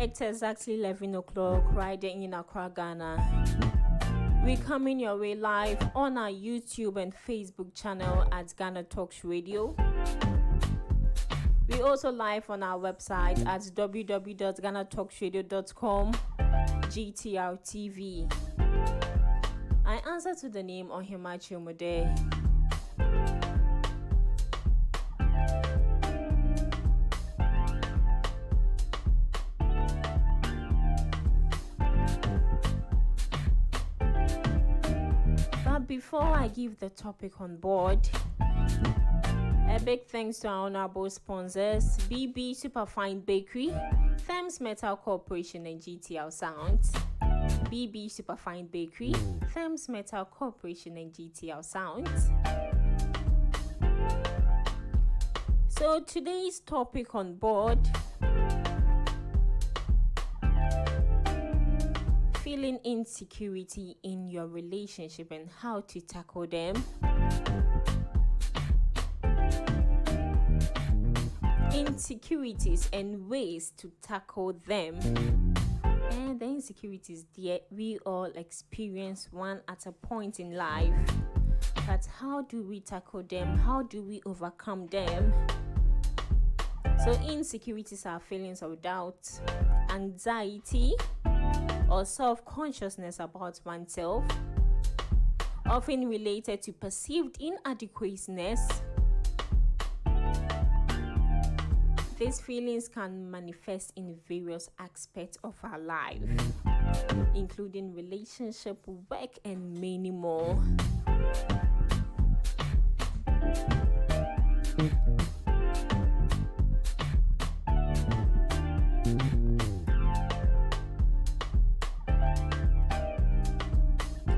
It's exactly 11 o'clock right there in Accra, Ghana. We're coming your way live on our YouTube and Facebook channel at Ghana Talks Radio. We're also live on our website at www.ghanatalksradio.com GTR TV. I answer to the name Ohimachi Omode. But before I give the topic on board, a big thanks to our honorable sponsors, BB Superfine Bakery, Thames Metal Corporation and GTL Sound. BB Superfine Bakery, Thames Metal Corporation and GTL Sound. So today's topic on board, feeling insecurity in your relationship and how to tackle them. Insecurities and ways to tackle them. And the insecurities there we all experience one at a point in life. But how do we tackle them? How do we overcome them? So insecurities are feelings of doubt, anxiety, or self-consciousness about oneself, often related to perceived inadequacies. These feelings can manifest in various aspects of our life, including relationship, work, and many more.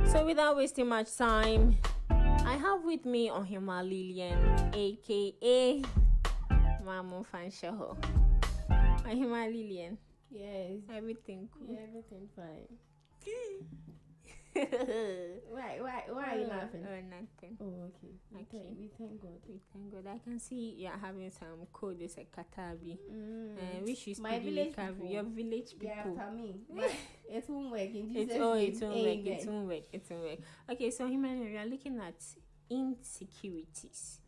So without wasting much time, I have with me Ohima Lillian, aka Mamo Fanshaho. Ohima Lillian. Yes. Everything cool. Yeah, everything fine. Why are you laughing? Oh, nothing. Oh, okay. We thank God. We thank God. I can see you're having some cold. It's a katabi. Which is my village people. Your village people. Yeah, for me. It won't work in Jesus' It name. won't work. Okay, so Himani, we are looking at insecurities.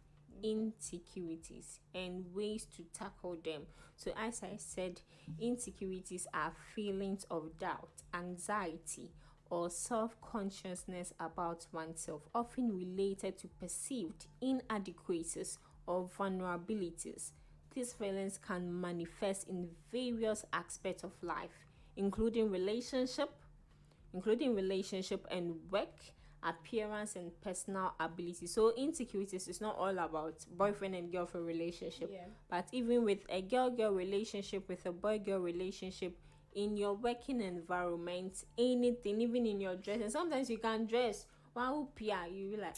Insecurities and ways to tackle them. So as I said, insecurities are feelings of doubt, anxiety, or self-consciousness about oneself, often related to perceived inadequacies or vulnerabilities. These feelings can manifest in various aspects of life, including relationship and work, appearance, and personal ability. So insecurities is not all about boyfriend and girlfriend relationship, but even with a girl-girl relationship, with a boy-girl relationship, in your working environment, anything, even in your dressing. Sometimes you can dress wow, Pia, you be like,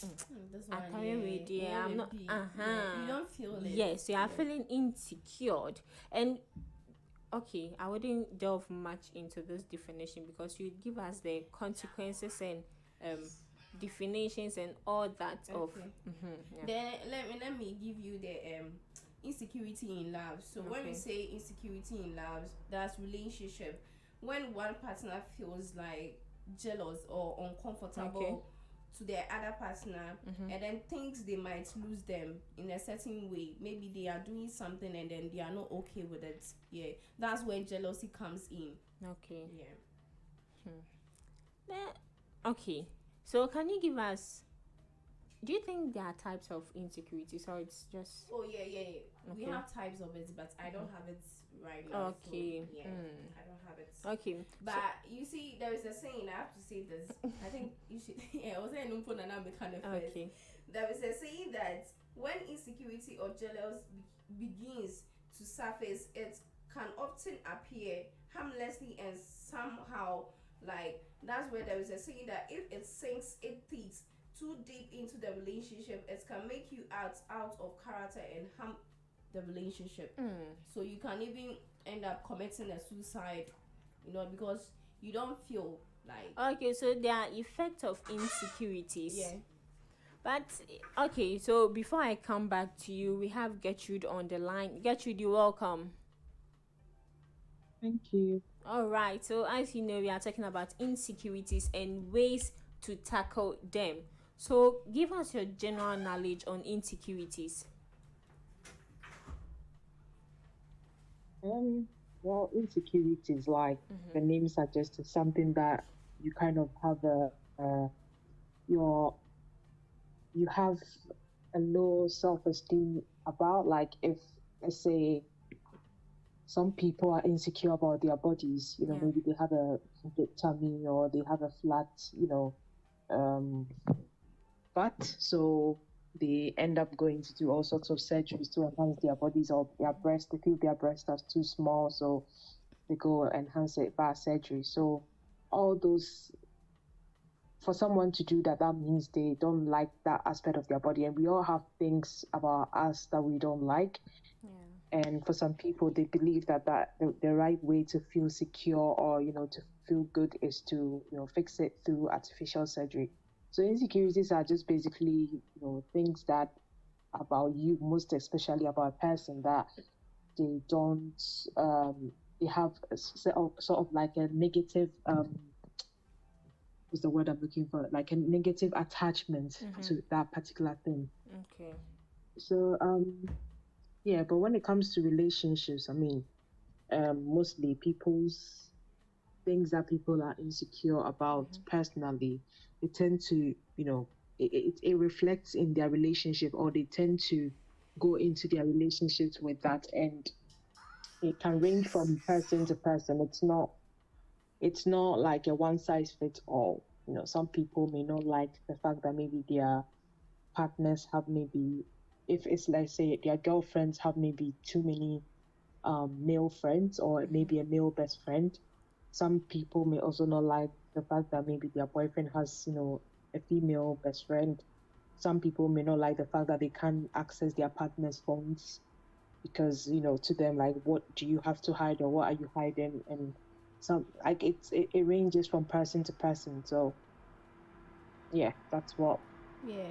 I can't read. Yeah, I'm not. You don't feel it. Yes, you are feeling insecure. And okay, I wouldn't delve much into this definition because you give us the consequences and definitions and all that. Okay. Then let me give you the insecurity in love. So when we say insecurity in love, that's relationship. When one partner feels like jealous or uncomfortable to their other partner, and then thinks they might lose them in a certain way. Maybe they are doing something and then they are not okay with it. Yeah, that's when jealousy comes in. Okay. Yeah. Okay. So can you give us? Do you think there are types of insecurities, or it's just? Oh yeah. Okay. We have types of it, but I don't have it right now. Okay. So, I don't have it. Okay. But you see, there is a saying. I have to say this. I think you should. I was saying okay. There is a saying that when insecurity or jealousy begins to surface, it can often appear harmlessly and somehow like that's where there is a saying that if it sinks its teeth too deep into the relationship, it can make you out of character and harm the relationship. So you can even end up committing a suicide, because you don't feel like. Okay, so there are effects of insecurities. Yeah. But okay, so before I come back to you, we have Gertrude on the line. Gertrude, you're welcome. Thank you. All right. So as you know, we are talking about insecurities and ways to tackle them. So give us your general knowledge on insecurities. Um, well, insecurities, like the name suggests, is something that you kind of have your you have a low self-esteem about. Like if, let's say, some people are insecure about their bodies, Yeah. maybe they have a big tummy or they have a flat, um, butt, so they end up going to do all sorts of surgeries to enhance their bodies or their breast. They feel their breast are too small, so they go enhance it by surgery. So all those, for someone to do that, that means they don't like that aspect of their body. And we all have things about us that we don't like. Yeah. And for some people, they believe that the right way to feel secure or, to feel good is to, fix it through artificial surgery. So insecurities are just basically, things that about you, most especially about a person, that they don't, they have sort of like a negative, what's the word I'm looking for? Like a negative attachment to that particular thing. Okay. So, yeah, but when it comes to relationships, I mean, mostly people's things that people are insecure about personally, they tend to, it reflects in their relationship, or they tend to go into their relationships with that. And it can range from person to person. It's not like a one size fits all. Some people may not like the fact that maybe their partners have, maybe, if it's, let's say, their girlfriends have maybe too many male friends, or maybe a male best friend. Some people may also not like the fact that maybe their boyfriend has, a female best friend. Some people may not like the fact that they can't access their partner's phones because, to them, like, what do you have to hide, or what are you hiding? And some, like, it ranges from person to person. So yeah, that's what. Yeah.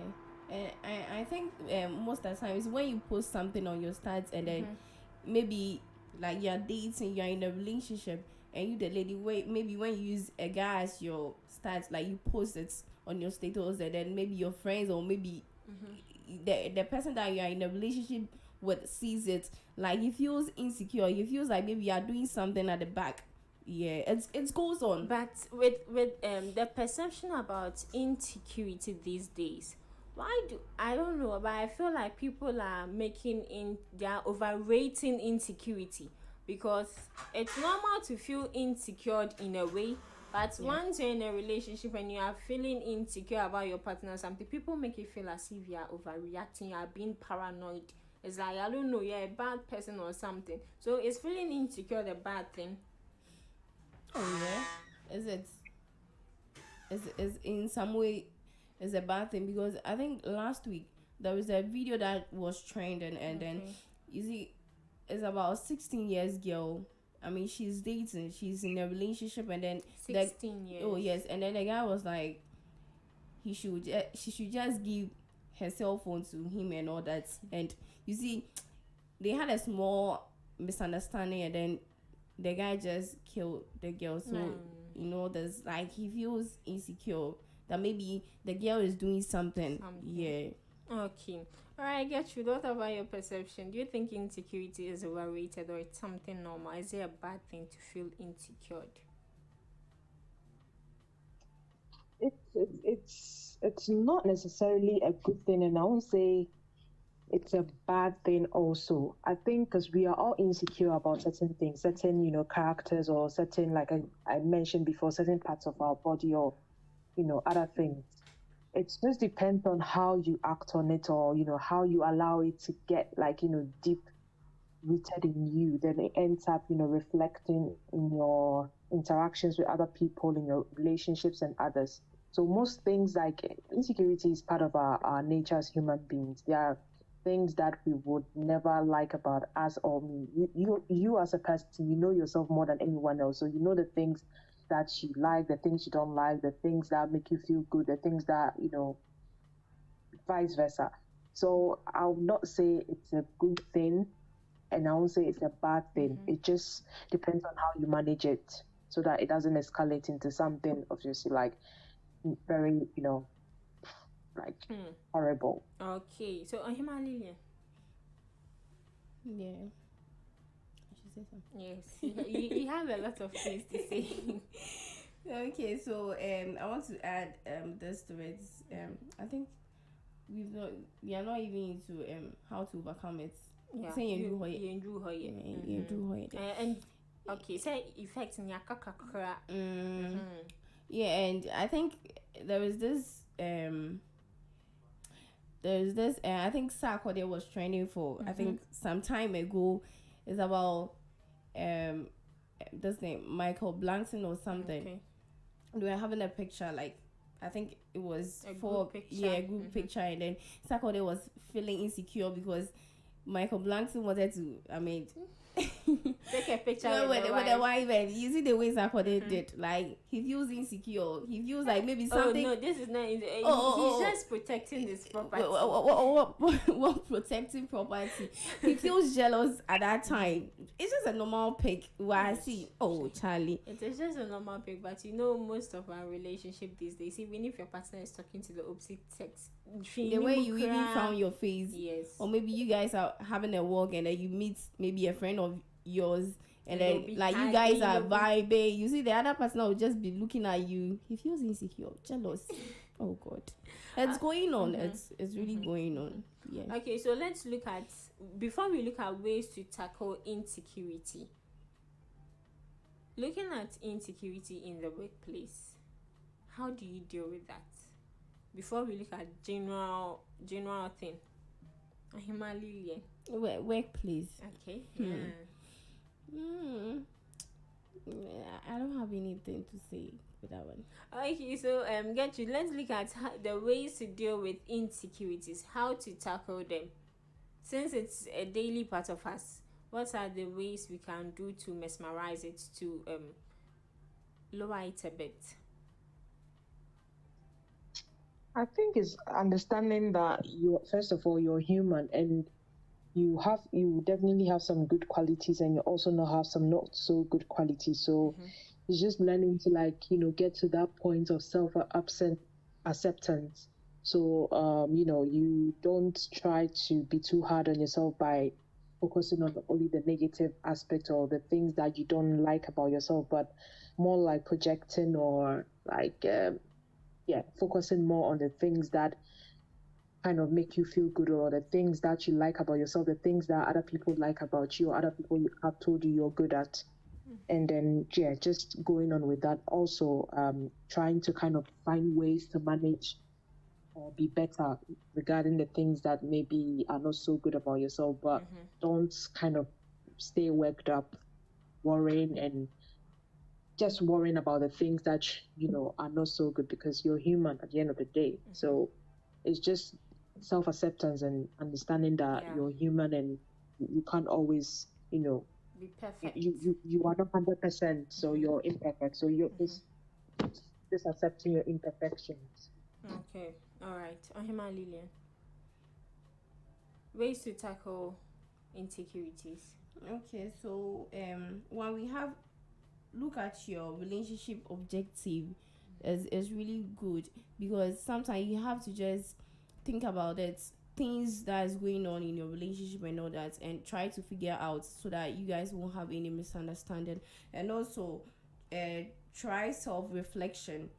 And I think most of the time is when you post something on your stats, and then maybe like you're dating, you're in a relationship, and you the lady, wait, maybe when you use a guy as your stats, like you post it on your status, and then maybe your friends, or maybe the person that you're in a relationship with sees it, like he feels insecure, he feels like maybe you're doing something at the back. Yeah, it goes on. But with the perception about insecurity these days, why do I don't know, but I feel like people are making in they are overrating insecurity, because it's normal to feel insecure in a way, but Yeah. once you're in a relationship and you are feeling insecure about your partner or something, people make it feel as if you are overreacting, you are being paranoid. It's like, I don't know, you're a bad person or something. So is feeling insecure the bad thing? Oh yeah. Is in some way is a bad thing, because I think last week there was a video that was trending, and then Okay. you see it's about a 16 years girl. I mean, she's dating, she's in a relationship, and then the 16 years. oh yes, and then the guy was like, she should just give her cell phone to him and all that. And you see, they had a small misunderstanding, and then the guy just killed the girl. So there's like, he feels insecure that maybe the girl is doing something. Yeah. Okay. Alright, I get you. What about your perception? Do you think insecurity is overrated, or it's something normal? Is it a bad thing to feel insecure? It's not necessarily a good thing, and I won't say it's a bad thing also. I think because we are all insecure about certain things, certain, characters, or certain, like I mentioned before, certain parts of our body, or, other things. It just depends on how you act on it, or, how you allow it to get, like, deep rooted in you. Then it ends up, reflecting in your interactions with other people, in your relationships and others. So most things, like insecurity, is part of our nature as human beings. There are things that we would never like about us or me. You as a person, you know yourself more than anyone else. So you know the things that you like, the things you don't like, the things that make you feel good, the things that, vice versa. So I would not say it's a good thing and I won't say it's a bad thing. It just depends on how you manage it so that it doesn't escalate into something obviously like very, like horrible. Okay, so Ohima Lillian. Yeah. I should say something. Yes, you have a lot of things to say. Okay, so I want to add this to it. I think we are not even into how to overcome it. Yeah, Say you you do her, yeah. you do it. And okay, say effects in your kakakra. Yeah, and I think there is this I think Sarkodie was training for I think some time ago. It's about this name Michael Blankson or something. Okay. We were having a picture like I think it was A for group picture. a group picture, and then Sarkodie was feeling insecure because Michael Blankson wanted to Take a picture with the wife, and you see the way Sarkodie did, like he feels insecure, he feels like maybe something. Oh no, this is not. He's just protecting his property. What protecting property? He feels jealous at that time. It's just a normal pic. Where I see, oh Charlie, It is just a normal pic, but most of our relationship these days, even if your partner is talking to the opposite sex, the way you even found your face, yes, or maybe you guys are having a walk and then you meet maybe a friend of yours, and then like you guys are vibing, you see the other person will just be looking at you. He feels insecure, jealous. Oh God, it's going on. It's really going on. Yeah. Okay, so let's look at, before we look at ways to tackle insecurity. Looking at insecurity in the workplace, how do you deal with that? Before we look at general thing. Ahima Workplace. Okay. I don't have anything to say with that one. Okay, so let's look at the ways to deal with insecurities, how to tackle them. Since it's a daily part of us, what are the ways we can do to mesmerize it, to lower it a bit? I think it's understanding that first of all, you're human, and you definitely have some good qualities, and you also not have some not so good qualities. So it's just learning to get to that point of acceptance. So you don't try to be too hard on yourself by focusing on only the negative aspect or the things that you don't like about yourself, but more like projecting or focusing more on the things that kind of make you feel good, or the things that you like about yourself, the things that other people like about you, or other people have told you you're good at. And then just going on with that. Also trying to kind of find ways to manage or be better regarding the things that maybe are not so good about yourself, but don't kind of stay worked up worrying about the things that are not so good, because you're human at the end of the day. So it's just self-acceptance and understanding that you're human, and you can't always be perfect. You are not 100%, so you're imperfect, so you're just accepting your imperfections. Okay, all right. Ohima Lillian, ways to tackle insecurities. Okay, so when we have look at your relationship objective is really good, because sometimes you have to just think about it, things that is going on in your relationship and all that, and try to figure out so that you guys won't have any misunderstanding. And also try self-reflection.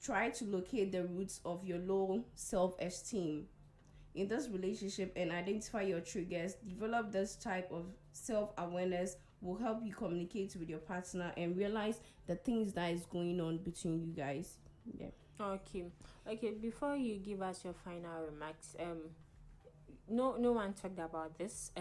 Try to locate the roots of your low self-esteem in this relationship and identify your triggers. Develop this type of self-awareness will help you communicate with your partner and realize the things that is going on between you guys. Yeah. Okay, before you give us your final remarks, no one talked about this,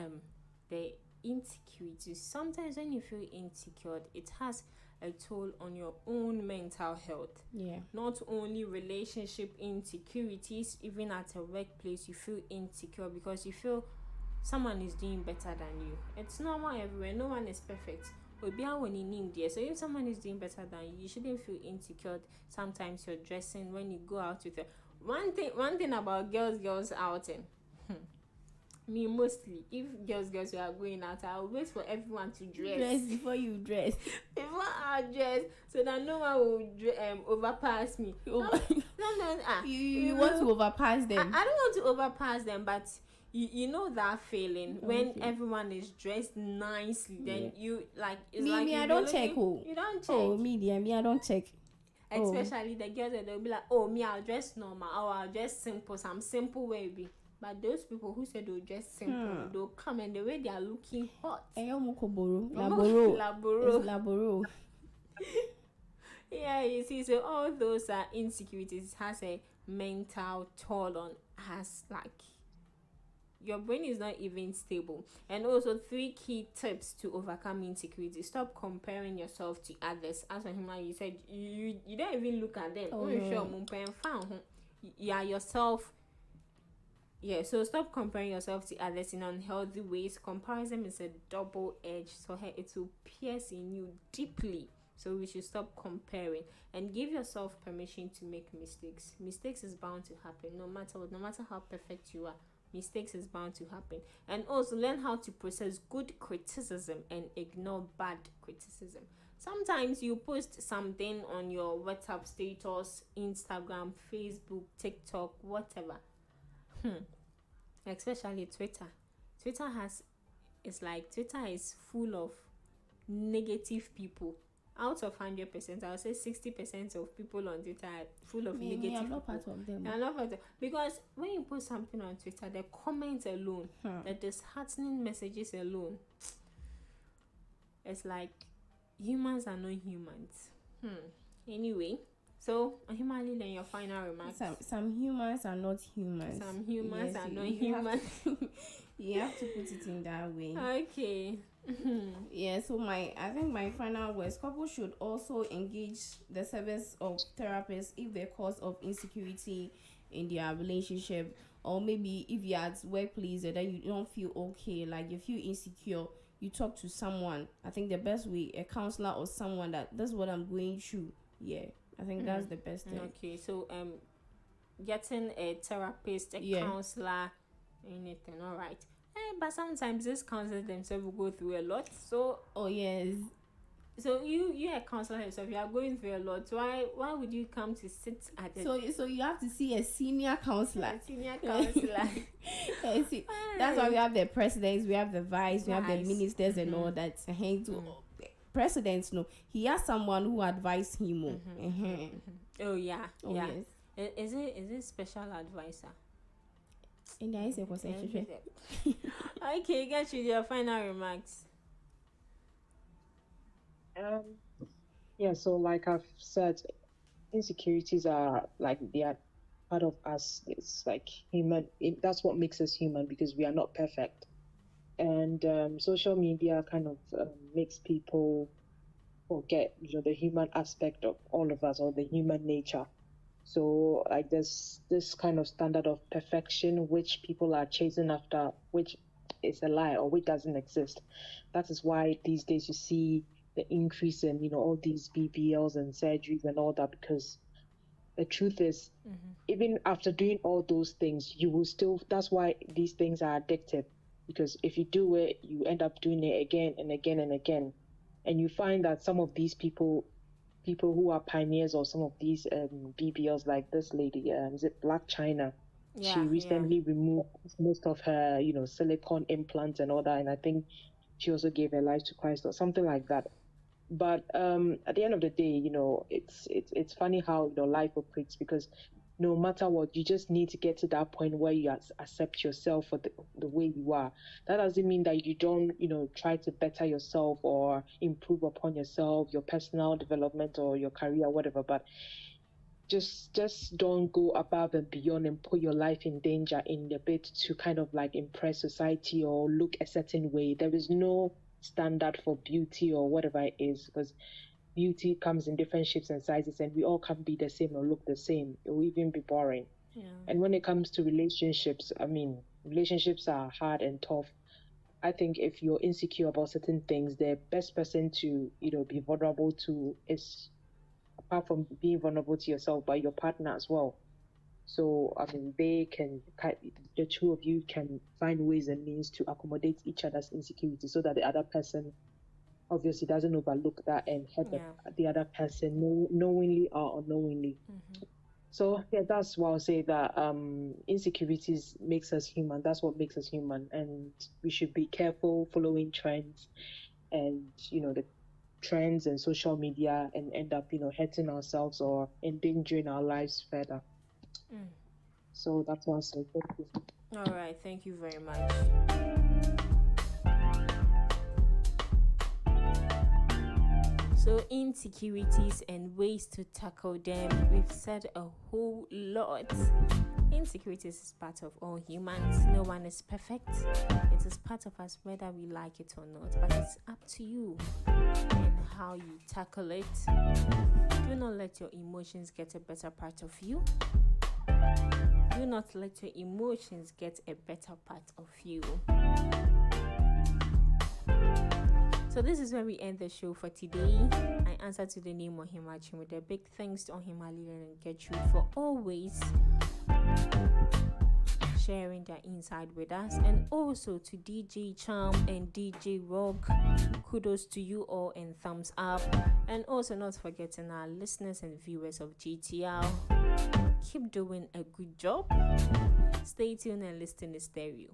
the insecurities. Sometimes when you feel insecure, it has a toll on your own mental health. Yeah. Not only relationship insecurities, even at a workplace you feel insecure because you feel someone is doing better than you. It's normal everywhere. No one is perfect. So if someone is doing better than you, you shouldn't feel insecure. Sometimes you're dressing, when you go out with one thing about girls outing. Me mostly, if girls we are going out, I'll wait for everyone to Dress before you dress. before I dress, so that no one will overpass me. No, you want to overpass them. I don't want to overpass them, but you know that feeling when Okay. everyone is dressed nicely, then you like it's me like me you I be don't looking, check. Oh, you don't check. oh me dear, me I don't check. Especially the girls that they'll be like, oh me I'll dress normal, or I'll dress simple, some simple way be. But those people who say they'll dress simple, they'll come and the way they are looking hot. Laboro. Laboro. It's laboro. Yeah, you see, so all those insecurities has a mental toll on us. Like your brain is not even stable. And also 3 key tips to overcome insecurity: stop comparing yourself to others. As a human, you said you don't even look at them. You are yourself. Yeah, so stop comparing yourself to others in unhealthy ways. Comparison is a double edge, so it will pierce in you deeply. So we should stop comparing and give yourself permission to make mistakes. Mistakes is bound to happen, no matter what, no matter how perfect you are. Mistakes is bound to happen. And also learn how to process good criticism and ignore bad criticism. Sometimes you post something on your WhatsApp status, Instagram, Facebook, TikTok, whatever. Especially Twitter. Twitter is full of negative people. Out of 100%, I would say 60% of people on Twitter are full of negative people. I'm not part of them. I'm not part of, because when you post something on Twitter, the comments alone, the disheartening messages alone, it's like humans are not humans. Anyway, so Himali, then your final remarks. Some humans are not humans. Some humans are not humans. You have to put it in that way. Okay. Yeah, so I think my final words: couples should also engage the service of therapists if the cause of insecurity in their relationship, or maybe if you're at workplace that you don't feel okay, like you feel insecure, you talk to someone. I think the best way, a counselor or someone, that's what I'm going through. Yeah, I think that's the best thing. Okay, so getting a therapist, a counselor, anything, all right. But sometimes these counselors themselves will go through a lot. So yes. So you're a counselor yourself. You are going through a lot. Why would you come to sit at it? So you have to see a senior counselor. That's why we have the presidents, we have the vice, we have the ministers and all that. Presidents, no, he has someone who advises him. Oh yeah. Yes. Is it special advisor? And there is a question. Okay, get you your final remarks. Yeah, so like I've said, insecurities are like they are part of us. It's like human. That's what makes us human, because we are not perfect. And social media kind of makes people forget, the human aspect of all of us, or the human nature. So like there's this kind of standard of perfection which people are chasing after, which is a lie, or which doesn't exist. That is why these days you see the increase in all these BBLs and surgeries and all that, because the truth is, even after doing all those things, you will still. That's why these things are addictive, because if you do it, you end up doing it again and again and again, and you find that some of these people who are pioneers of some of these BBLs, like this lady, is it Black China? She recently removed most of her, silicone implants and all that, and I think she also gave her life to Christ or something like that. But at the end of the day, it's funny how life operates, because no matter what, you just need to get to that point where you accept yourself for the way you are. That doesn't mean that you don't, try to better yourself or improve upon yourself, your personal development or your career, whatever. But just don't go above and beyond and put your life in danger in the bid to kind of like impress society or look a certain way. There is no standard for beauty or whatever it is, because beauty comes in different shapes and sizes, and we all can't be the same or look the same. It will even be boring. And when it comes to relationships, relationships are hard and tough. I think if you're insecure about certain things, the best person to be vulnerable to is, apart from being vulnerable to yourself, but your partner as well. So I mean, the two of you can find ways and means to accommodate each other's insecurities, so that the other person obviously doesn't overlook that and hurt the other person knowingly or unknowingly. So yeah, that's why I'll say that insecurities makes us human. That's what makes us human, and we should be careful following trends and the trends and social media, and end up hurting ourselves or endangering our lives further. So that's what I'll say. Thank you. All right, thank you very much. So insecurities and ways to tackle them, we've said a whole lot. Insecurities is part of all humans. No one is perfect. It is part of us whether we like it or not, but it's up to you and how you tackle it. Do not let your emotions get a better part of you. Do not let your emotions get a better part of you. So this is where we end the show for today. I answer to the name Ohimachin with a big thanks to Ohimali and Gertrude for always sharing their insight with us, and also to DJ Charm and DJ Rock. Kudos to you all and thumbs up. And also not forgetting our listeners and viewers of GTL. Keep doing a good job. Stay tuned and listen to Stereo.